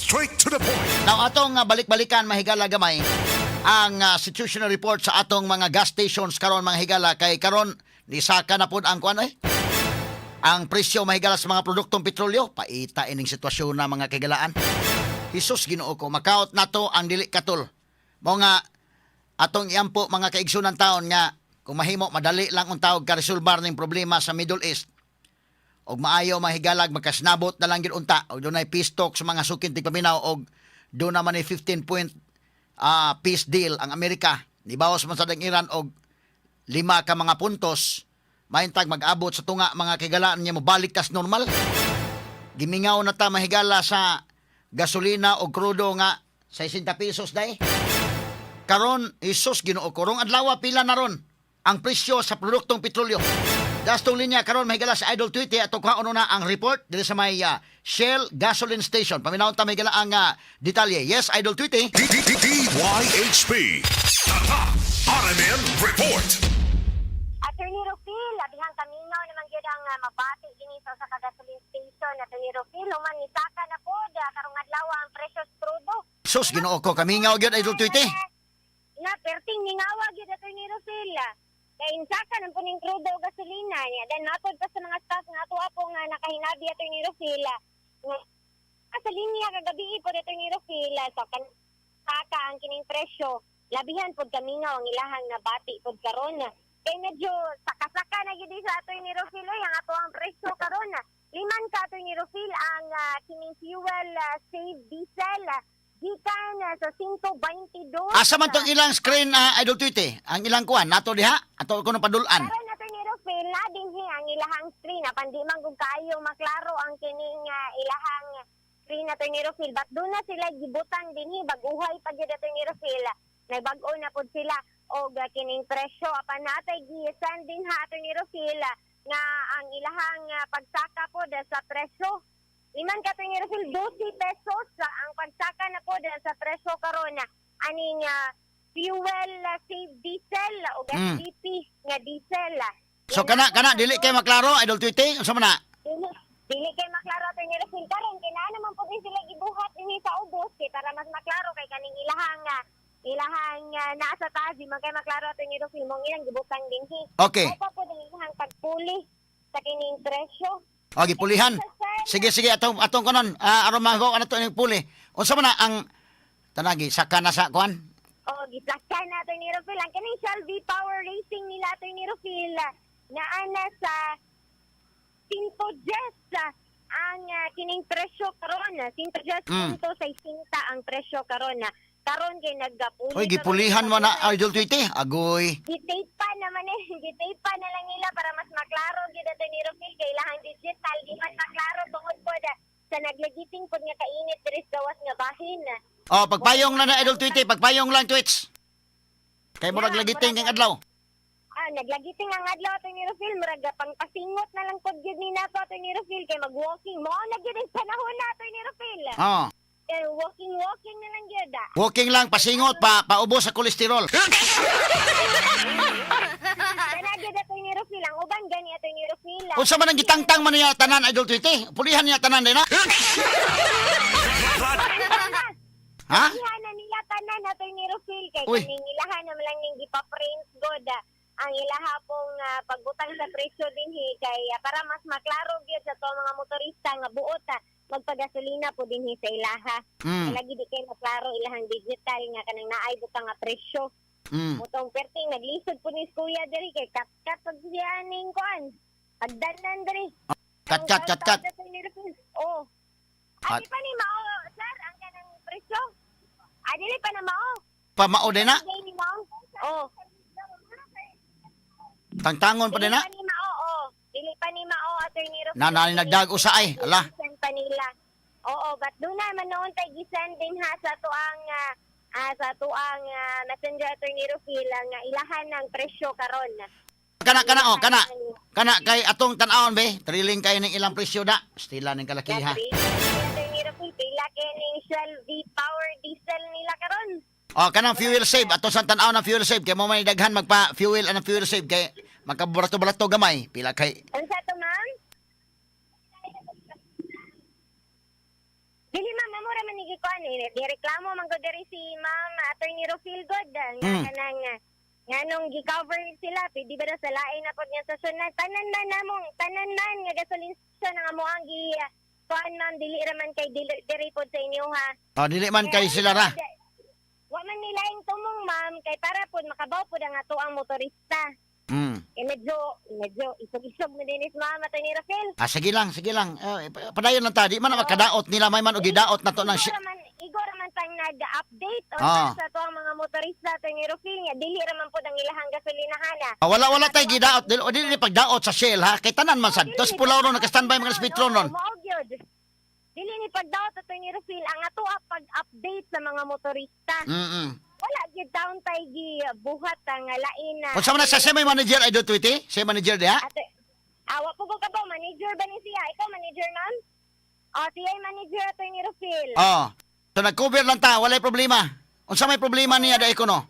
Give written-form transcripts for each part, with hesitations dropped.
straight to the point. Now atong balik-balikan mahigala gamay ang situational report sa atong mga gas stations karon mga higala kay karon nisaka na pud ang kuan ang presyo mahigala sa mga produktong petrolyo paita ining sitwasyon na mga kagalaan. Hesus Ginoo ko makaot nato ang dili katul. Mao nga atong iampo mga kaigsunan taon nga kung mahimo madali lang untawag ka resolbar ning problema sa Middle East. Og maayo mahigalag magkasnabot na lang gid unta og dunay peace talk sa mga sukin tigpaminaw og do naman ay 15 point peace deal ang Amerika. Nibawas man sa Iran og 5 ka mga puntos. Mahintag mag-abot sa tunga mga kigalaan niya mobalik tas normal. Gimingaw na ta mahigala sa gasolina o krudo nga 60 pesos day. Karon Hesus Ginoo ko rong adlaw pila na ron ang presyo sa produktong petrolyo. Gastong linya karon mahigala sa Idol Tweety ato kuhaon na ang report diri sa may Shell gasoline station. Paminawon ta mahigala ang detalye. Yes, Idol Tweety. DYHP RMN Report. Attorney Rufil, labihang kaminaw naman gyud ang mabati dinhi sa gasoline station. Attorney Rufil, human nisaka na pod karong adlaw ang presyo sa crudo. Sus Ginoo ko kamingaw gyud Idol Tweety. Na perting ningawa gyud Attorney Rufil. Kay insaka ng puning crudo o gasolina niya. Then matod pa sa mga staff nga ato po nga nakahinabi Attorney Rufil. Sa linya kagabi po Attorney Rufil sa saka ang kining presyo. Labihan pod kamingaw ang ilahang nabati pod karon. Kay medyo saka-saka na gyud sa Attorney Rufil ang ato ang presyo karon. Liman ka Attorney Rufil ang kining fuel save diesel gikan sa 122. Asa man tong ilang screen Idol Tweety? Ang ilang kuan nato diha ato kuno padulan. Karon Attorney Rufil na dinhi ang ilahang screen pandi man gud kayo maklaro ang kining ilahang screen Attorney Rufil. But doon na sila gibutan dinhi baguhay pa gyud Attorney Rufil. Nagbag-o na pod sila og kining presyo apan natay gi-send din ha Attorney Rufil nga ang ilahang pagsaka pod sa presyo. Liman ka Attorney Rufil 12 pesos ang pagsaka na pod sa presyo karon aning fuel save diesel o GP nga diesel. So kana dili kay maklaro Idol Tweety unsa man na? Dili kay maklaro Attorney Rufil karon kay naa naman pod sila gibuhat dinhi sa ubos kay para mas maklaro kay kaning ilahang nasa taas di man kay maklaro Attorney Rufil mong ilang gibutan dinhi. Okay. Opo po din ilahang pagpuli sa kining presyo. Okay, pulihan. Sige atong kanon aron mago ano to ning puli. Unsa man na ang tanagi saka na sa kuan? Oh, giplakan na Attorney Rufil ang kining Shell V-Power Racing nila Attorney Rufil na ana sa 110 ang kining presyo karon 110 punto 60 ang presyo karon karon kay nagapuli. Oy, gipulihan mo na Idol Tweety. Agoy. Gitape pa naman gitape pa na lang nila para mas maklaro gid Attorney Rufil kay ilahang digital di man maklaro tungod pod sa naglegiting pod nga kainit diri sa gawas nga bahin. Oh, pagpayong lang na Idol Tweety, pagpayong lang Twitch. Kay mo naglagiting kang adlaw. Naglagiting ang adlaw Attorney Rufil murag pangpasingot na lang pod gyud ni nato Attorney Rufil kay mag-walking mo na gyud ang panahon na Attorney Rufil. Oh. Walking na lang gyud. Walking lang pasingot paubos sa kolesterol. Kana gyud Attorney Rufil ang uban gani Attorney Rufil. Unsa man ang gitangtang man niya tanan Idol Tweety? Pulihan niya tanan din ha? Ha? Ilahan na nila tanan Attorney Rufil kay Uy. kaning ilahan naman lang ning gipa-print god ang ilaha pong pagbutang sa presyo dinhi kay para mas maklaro gyud sa to mga motorista nga buot magpagasolina po dinhi sa ilaha. Lagi di kay maklaro ilahang digital nga kanang naay butang nga presyo. Mutong perting naglisod po ni Kuya diri kay kat pag siya ning kuan. Pagdanan diri. Kat. Oh. Adi pa ni mao sir ang kanang presyo. Dili pa na mao. Pamao din na? Dili ni mao. Oh. Tangtangon pa din na? Dili pa ni mao. Oh. Dili pa ni mao Attorney Rufil. Nanani nagdag usay. Ala. Send pa nila. Oo, but doon naman noon tay gisend din ha sa tuang Messenger Attorney Rufil nga ilahan ng presyo karon. Kana kay atong tan-awon be, thrilling kay ning ilang presyo da. Stila ning kalakiha. Attorney Rufil pila kay ning Shell V-Power diesel nila karon. Oh, kanang fuel save ato sa tan-aw na fuel save kay mo may daghan magpa fuel ang fuel save kay makaburato-barato gamay pila kay. Unsa to ma'am? Dili ma'am, mamura man nigi ko ani. Direklamo man ko diri si Ma'am Attorney Rofil God nga kanang nga nung gi-cover sila, pwede ba na sa lain na pod nga stasyon na tanan man nga gasoline station nga mo ang gi kuan ma'am, dili ra man kay diri pod sa inyo ha. Dili man kay sila ra. Wa man nila yung tumong ma'am kay para pod makabaw pod ang ato ang motorista. Medyo isog-isog na dinis ma'am Attorney Rofil. Sige lang. Padayon lang ta, di man makadaot nila may man og gidaot na to ng Igor man tang nag-update sa to ang mga motorista Attorney Rofil nga dili ra man pod ang ilahang gasolinahan. Wala tay gidaot, dili pagdaot sa Shell ha, kay tanan man sad. Tos pulaw ron naka-standby mga speedron ron. Dili ni pagdaot Attorney Rofil ang ato pag-update sa mga motorista. Wala gyud down tay gi buhat ang lain na. Unsa man sa may manager ay do tweety? Sa manager diha? Awa po ko ka ba manager ba ni siya? Ikaw manager ma'am? siya manager Attorney Rofil. So nag-cover lang ta, walay problema. Unsa may problema niya dai ko no?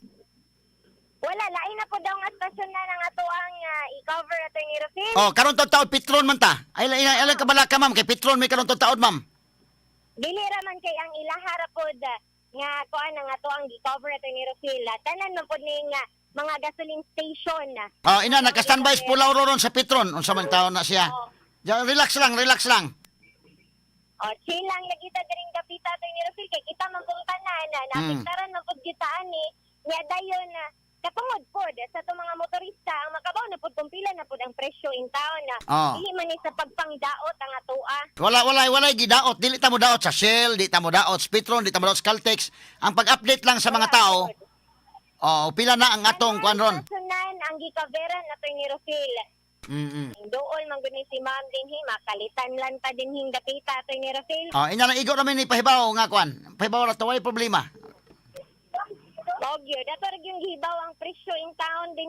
Wala, lain na po daw nga stasyon na ng ato ang i-cover Attorney Rofil. Karon to taod Petron man ta. Ay ilang kabala ka ma'am kay Petron may karon to taod ma'am. Dili ra man kay ang ilahara pod nga kuan ang ato ang i-cover Attorney Rofil. Tanan man pod ning mga gasoline station. Ina naka-standby pulaw ron sa Petron. Unsa man taon na siya. Relax lang. Chill lang lagi ta diring kapita Attorney Rofil kay kita man pong tanan napiktaran man pod kita ani. Nya dayon katungod pod sa to mga motorista ang makabaw na pod kung pila na pod ang presyo in town dili man ni sa pagpangdaot ang atoa. Wala gidaot, dili ta mo daot sa Shell, di ta mo daot sa Petron, di ta mo daot sa Caltex. Ang pag-update lang sa mga tao. Pila na ang atong kuan ron. Sunan ang gikaveran Attorney Rofil. Doon man gud ni si Ma'am dinhi makalitan lang ta dinhing dapita Attorney Rofil. Inya na igo ra mi ni pahibaw nga kuan. Pahibaw ra to way problema. Ogyo, dato rin yung hibaw ang presyo in town din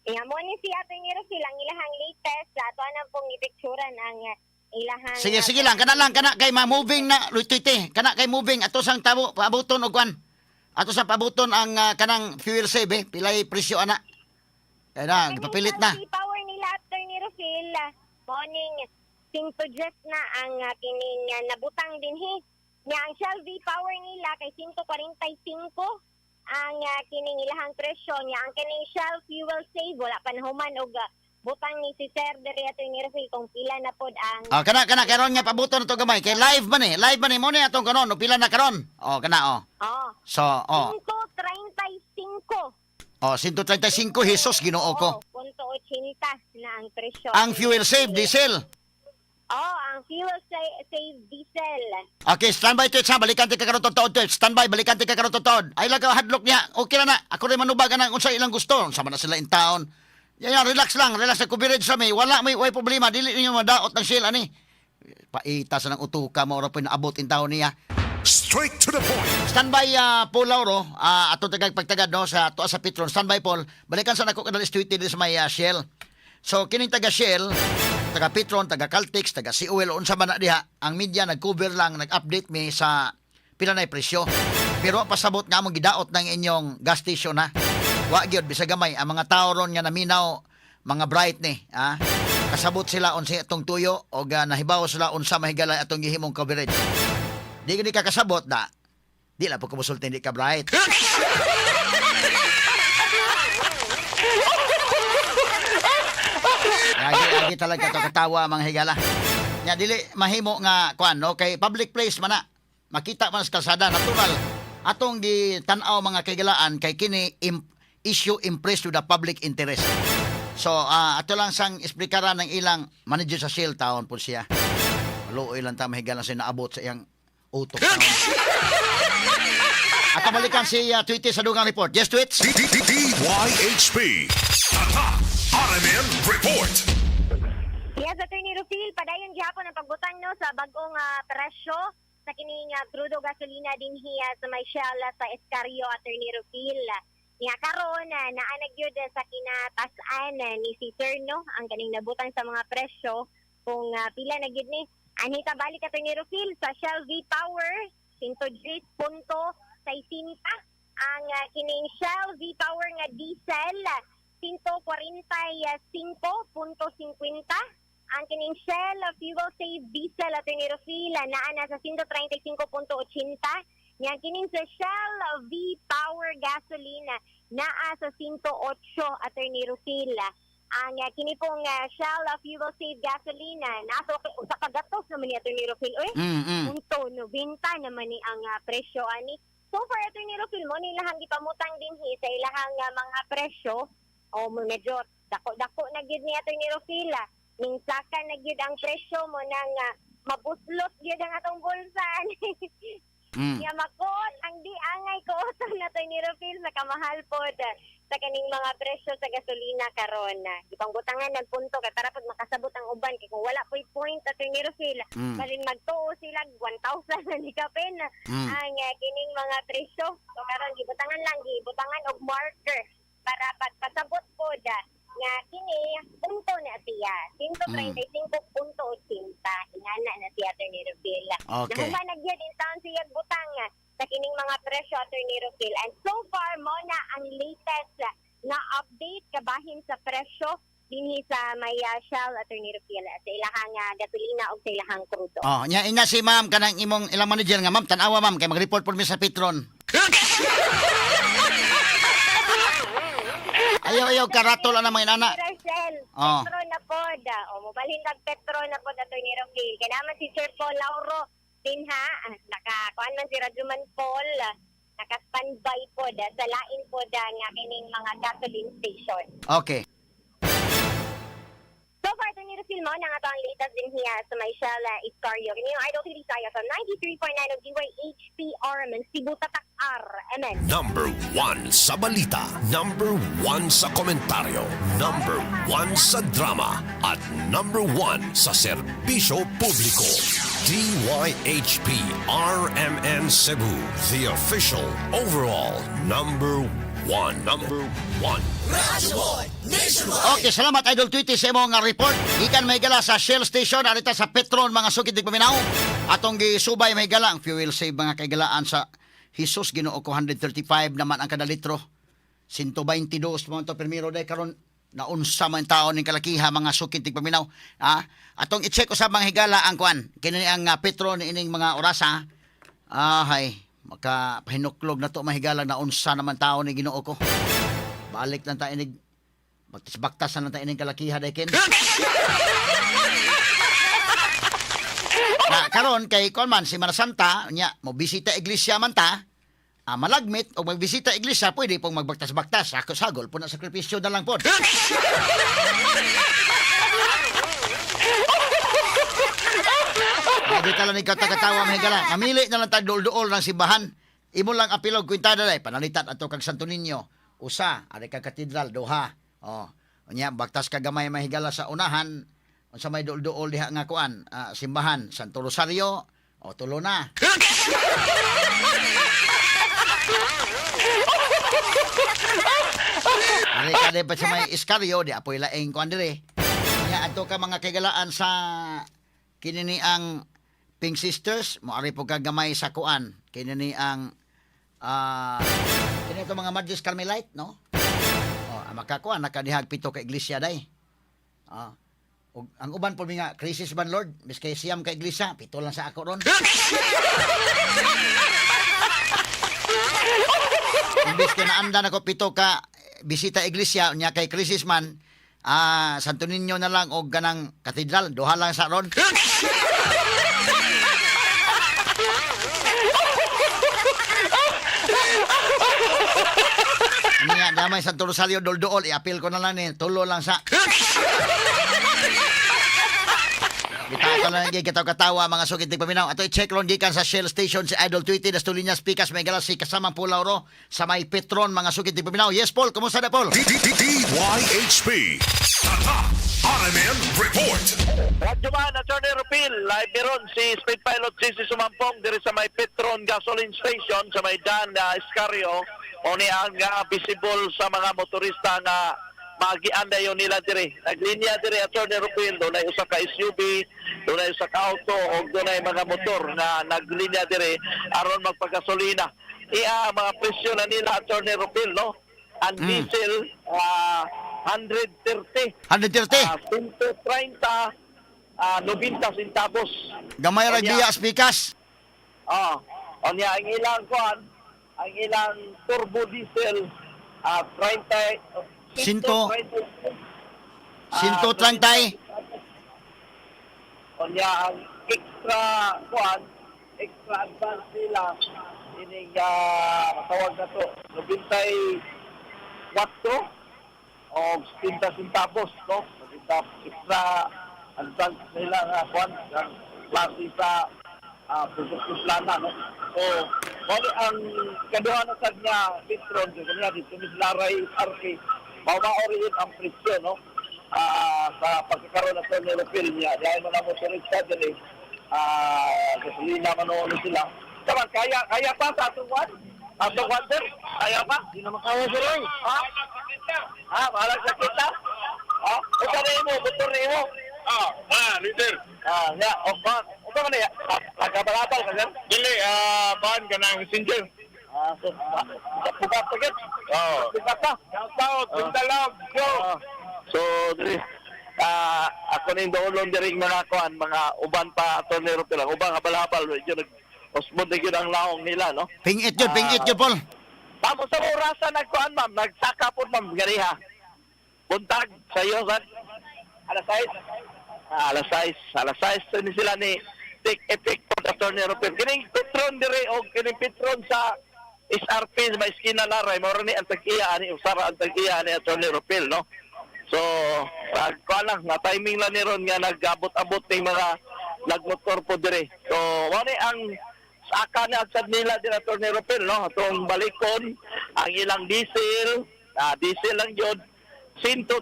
mo ni si Attorney Rofil ang ilahang latest ato anang pong ipicturan ang ilahang sige lang kana kay moving na lutuite kana kay moving ato sang pabuton og kuan ato sa pabuton ang kanang fuel save pilay presyo ana kay na gipapilit na power nila Attorney Rofil morning just na ang kining nabutang dinhi. Nga ang Shell V-Power nila kay 145 ang kining ilahang presyo niya. Ang kining Shell Fuel Save wala panahuman og butang ni si Sir diri Attorney Rofil kung pila na pod ang kana karon nga pabuton na to gamay kay live man ni mo ni atong karon pila na karon kana so 135 135 pesos Ginoo ko 180 na ang presyo ang fuel save diesel. Ang fuel save diesel. Okay, standby to sa balikan ti ka karon tuod to. Standby balikan ti ka karon tuod. Ay lang ka hadlok niya. Okay na. Ako rin manubagan ng unsa ilang gusto. Sama na sila in town. Yan, relax lang. Relax sa coverage sa may. Wala may problema. Dili niyo madaot ng Shell ani. Paita sa nang utuka mo ora pinaabot in town niya. Straight to the point. Standby Paul ro. Ato tagag pagtagad no sa tuwa sa Petron. Standby Paul. Balikan sa nako kadali street sa may Shell. So kining taga Shell, taga Petron, taga Caltex, taga COL, unsa man na diha, ang media nag-cover lang, nag-update mi sa pila na presyo. Pero pasabot nga mo gidaot ng inyong gas station ha. Wa gyud bisag gamay ang mga tao ron nga naminaw, mga bright ni, kasabot sila unsa atong tuyo o nahibaw sila unsa mahigala atong gihimong coverage. Di gani ka kasabot da. Di la po kumusulti di ka bright. Agi talaga to katawa mga higala. Nya dili mahimo nga kuan no kay public place man na. Makita man sa kalsada natural. Atong gitanaw mga kaigalaan kay kini issue impressed with the public interest. So ato lang sang esplikaran ng ilang manager sa Shell Town po siya. Maluoy lang ta mahigala sa naabot sa iyang utok. At balikan si Tweety sa dugang report. Yes, Tweets. DYHP RMN Report. Yes, Attorney Rofil, padayon gihapon ang pagbutang no sa bagong presyo sa kining crudo gasolina din hiya sa may Shell sa Escario Attorney Rofil. Nga karon naanag gyud sa kinatasan ni si Sir no ang kaning nabutang sa mga presyo kung pila na gyud ni anita balik Attorney Rofil sa Shell V-Power 110.60 ang kining Shell V-Power nga diesel 145.50 ang kining Shell Fuel Save Diesel Attorney Rufil naa na sa 135.80. Nya kining sa Shell V-Power Gasoline naa sa 108 Attorney Rufil. Ang kini pong Shell Fuel Save Gasoline naso usa ka gatos naman ni Attorney Rufil. Punto 90 naman ni ang presyo ani. So far Attorney Rufil mo nilang gipamutang dinhi sa ilahang mga presyo o medyo dako-dako na gyud ni Attorney Rufil. Minsakan na gyud ang presyo mo nang mabuslot gyud ang atong bulsa ani. Ya makot ang di angay ko na Attorney Rufil sa kamahal pod sa kaning mga presyo sa gasolina karon. Gipangbutangan ng punto kay para pag makasabot ang uban kay kung wala ko'y point Attorney Rufil, balin magtuo sila 1,000 na kapin ang kining mga presyo. So karon gibutangan og marker para pagpasabot pod nga kini punto na siya 135.80 ingana na siya Attorney Rufil. Okay. Nahuman na gyud in town siya butang sa kining mga presyo Attorney Rufil, and so far mo na ang latest na update kabahin sa presyo dinhi sa may Shell Attorney Rufil sa ilahang gasolina o sa ilahang crudo. Nya ina si ma'am kanang imong ilang manager nga ma'am tan-awa ma'am kay mag-report po mi sa Petron. Ayaw karatol na mga inana. Petro na pod. Mobalhin kag Petro na pod Attorney Rufil. Kaya naman si Sir Paul Lauro din ha. Nakakuan man si Rajuman Paul. Naka-standby pod sa lain pod nga kining mga gasoline station. Okay. So far, Attorney Rufil mo, nang ato ang latest din hiya sa may Shell Iscario. Kini yung Idol TV Saya sa 93.9 of DYHPR man Cebu Tatak RMN. Number 1 sa balita. Number 1 sa komentaryo. Number 1 sa drama. At number 1 sa serbisyo publiko. DYHP RMN Cebu. The official overall number 1. Number 1. Okay, salamat Idol Tweety sa imong report. Gikan may gala sa Shell Station arita sa Petron mga sukid dig paminaw. Atong gisubay may gala ang fuel save mga kagalaan sa Jesus Ginoo ko 135 naman ang kada litro. 122 mo to permiro day karon naunsa man taon ning kalakiha mga sukid dig paminaw. Atong i-check usab mga higala ang kuan. Kini ang Petron ining mga orasa. Hay makapahinuklog na to mahigala na unsa naman taon ni Ginoo ko. Balik lang tayo inig baktas na tayo inig kalakiha daykin. Karon kay Kolman si Santa nya mo bisita iglesia man ta. Malagmit o magbisita iglesia pwede pong magbaktas-baktas. Sagol po na sakripisyo na lang po. Di tala ni kata-katawa mahigala. Mamili na lang tayo dool-dool ng simbahan. Imo lang apilog kwintada day panalitan ato kag Santo Niño. Usa, ari ka katedral duha. Unya baktas ka gamay mahigala sa unahan. Unsa may dool-dool diha nga kuan, simbahan Santo Rosario o tulo na. Ari ka day pa sa may Iscario di apoy laing kuan dire. Unya ato ka mga kagalaan sa kinini ang Pink Sisters, mo ari po kagamay sa kuan. Kinini ang kinito mga Madres Carmelite, no? Makakuan nakadihag pito ka iglesia day. Ang uban po nga crisis man Lord, miskay siyam ka iglesia, pito lang sa ako ron. Imbis ka naanda na ko pito ka bisita iglesia nya kay crisis man, Santo Niño na lang og ganang katedral, duha lang sa ron. Niya damay sa Rosario dol-dool i-appeal ko na lang ni tulo lang sa. Bitaw lang gyud katawa mga sugid tig paminaw. Ato i-check ron gikan sa Shell Station si Idol Tweety das Tulinas Pikas may galasi kasama Paul Lauro sa may Petron mga sugid tig paminaw. Yes Paul, kumusta na Paul? DYHP RMN Report. Radyo man, Attorney Rufil, live meron si Speed Pilot CC Sumampong diri sa may Petron Gasoline Station sa may Dan Iscario. O ni ang visible sa mga motorista nga magianda yun nila diri. Naglinya diri Attorney Rufil, doon ay usa ka SUV, doon ay usa ka auto, o doon ay mga motor na naglinya diri aron magpagasolina. Mga presyo na nila Attorney Rufil, no? Ang diesel, 130. 130. 130, 90 centavos. Gamay ra Onya. biya spikas. Onya ang ilang kuan, ang ilang turbo diesel 30 Sinto. 130. Onya ang extra kuan, extra advance nila ining matawag na to 94 o 70 centavos no, extra advance nila nga kuan ang klase sa produkto plana no. So mali ang kaduha na sad niya Petron kanya dito ni Laray RP mawaorin ang presyo no. Sa pagkakaroon ng Tornilopil niya dahil mo na motorista din gasolina manoon sila. Tama, kaya pa sa atong one? Atong one, sir? Kaya pa? Hindi naman kaya, sir. Mahalag sa kita? O ka rin mo, motor rin mo? Leader. Ya, o ba na ya? Nagkabalabal ka, sir? Dili, baan ka ng messenger. So, pugat pa, git? Pugat pa? Shoutout, Bindalog, yo. So, dili, ako na yung doon din mga kuan, mga uban pa tornero pila, uban kabalabal, yun, osmod na yun ang laong nila, no? Pingit yun, Paul. Tapos sa orasan nagkuan, ma'am, nagsaka po, ma'am, ganiha. Buntag, sa iyo, saan? Alas 6. Alas 6 ni sila ni take effect po sa tornero pila. Kining Petron dire, o kining Petron sa SRP, may iskina laray, mauro ni ang tag-iya, ni usara ang tag-iya ni tornero pila, no? So, kuan lang, na timing lang ni Ron nga nag-abot-abot ng mga nagmotor po dire. So, wala ang saka na agsad nila din ang Tornero Pil, no? Itong balikon, ang ilang diesel, diesel lang yun, 130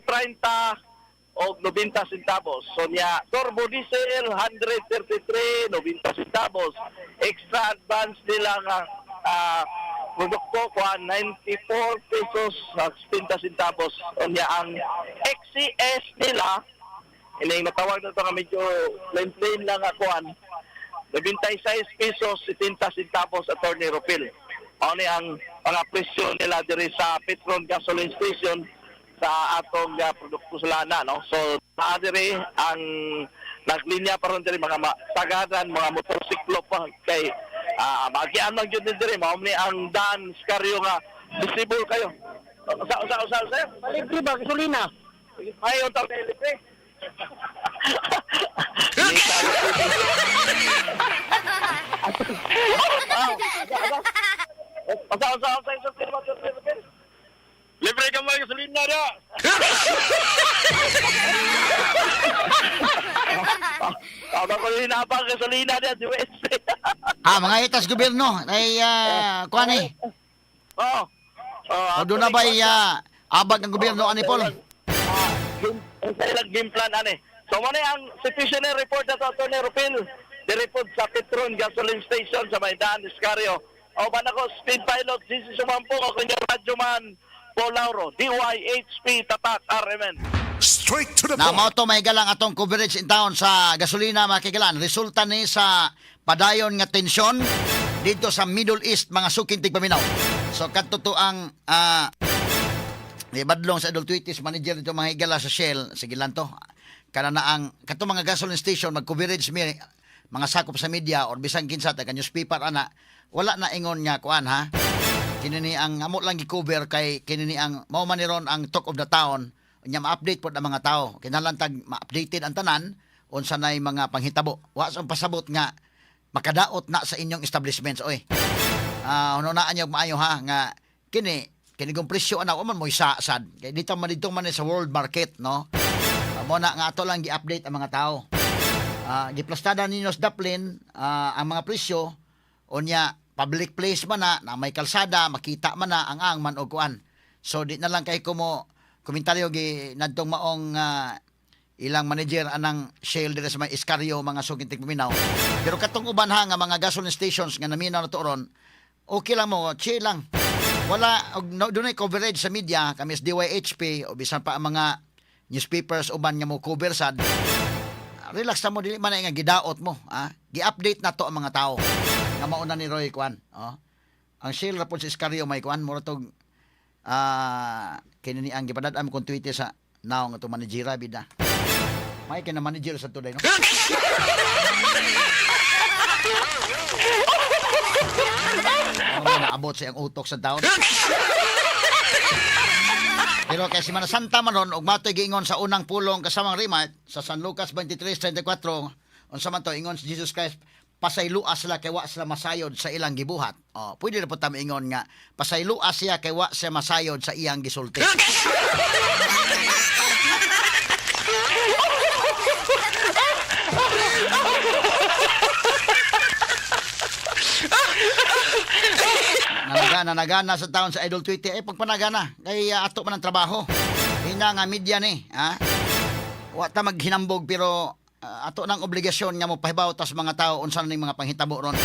o 90 centavos. So, niya, turbo diesel, 133, 90 centavos. Extra advance nila nga, produkto ko 94 pesos 60 centavos. Unya ang XCS nila ining natawag na ito nga medyo plain lang akuan 96 pesos 70 centavos sa Tornero Pil. Ani ang mga presyo nila diri sa Petron Gasoline Station sa atong produkto sa lana, no? So naadiri ang naglinya pa ron diri mga tagadan, mga motorsiklo pa kay magian lang yun din diri, maumni ang daan skaryo nga visible kayo. Usa, sir? Libre ba, gasolina? Ay, yung tawag na libre. Libre ka mga gasolina na. Tama ko rin napang gasolina niya, di ba? Mga itas gobyerno ay kuan eh. Oo. O doon na ba abag ng gobyerno ani Paul? Sa ilang game plan, ane. So, muna ang situational report na ito, Tornero Pil. The report sa Petron Gasoline Station sa Maydaan, Iscario. O ba na ko, Speed Pilot, GC Sumampong, o kunyang Radyo Man, Paul Lauro, DYHP, Tatak, RMN. Straight to the Na point. mao to mahigalang atong coverage in town sa gasolina makikilan. Resulta ni sa padayon nga tensyon dito sa Middle East mga suking tigpaminaw. So kadto to ang ibadlong sa Adult Tweeties manager dito mga higala sa Shell, sige lang to. Kana na ang kato mga gasoline station mag-coverage mi mga sakop sa media or bisan kinsa ta newspaper ana wala na ingon nga kuan ha. Kinini ang amo lang gi-cover kay kinini ang mao man ni ron ang talk of the town. Unya ma-update pod ang mga tao. Kinahanglan tag ma-updated ang tanan unsa nay mga panghitabo. Wa sa pasabot nga makadaot na sa inyong establishments oy. Hununaan niyo maayo ha nga kini gong presyo ana man mo isasad. Kay dito man sa world market no. Mo na nga ato lang gi-update ang mga tao. Giplastada ninyo sa Daplin ang mga presyo unya public place man na may kalsada makita man na ang man og kuan. So di na lang kay ko komentaryo gi nadtong maong ilang manager anang Shell dire sa may Iscario mga sugintig paminaw. Pero katong uban ha nga mga gasoline stations nga naminaw na to ron, okay lang mo, chill lang. Wala og dunay coverage sa media kami sa DYHP o bisan pa ang mga newspapers uban nga mo cover sad. Relax ta mo dili man nga gidaot mo, gi-update na to ang mga tao. Nga mauna ni Roy Kwan, Ang Shell ra pod sa Iscario may kuan mo tog kinini ang gipadad-am kung tweet sa now nga to manajera bida. May kina manager sa today, no? Naabot sa iyang utok sa taon. Pero kay Semana Santa man ron, ug matoy giingon sa unang pulong kasamang Rimart sa San Lucas 23:34, unsa man to ingon si Jesus Christ, pasayloa sila kay wa sila masayod sa ilang gibuhat. Oh, pwede na po ta ingon nga pasayloa siya kay wa siya masayod sa iyang gisulti. Nanagana sa taon sa Idol Tweety ay pagpanagana kay ato man ang trabaho. Hina nga media ni, ha? Wa ta maghinambog pero ato nang obligasyon nga mo pahibaw tas mga tao unsa na ning mga panghitabo ron.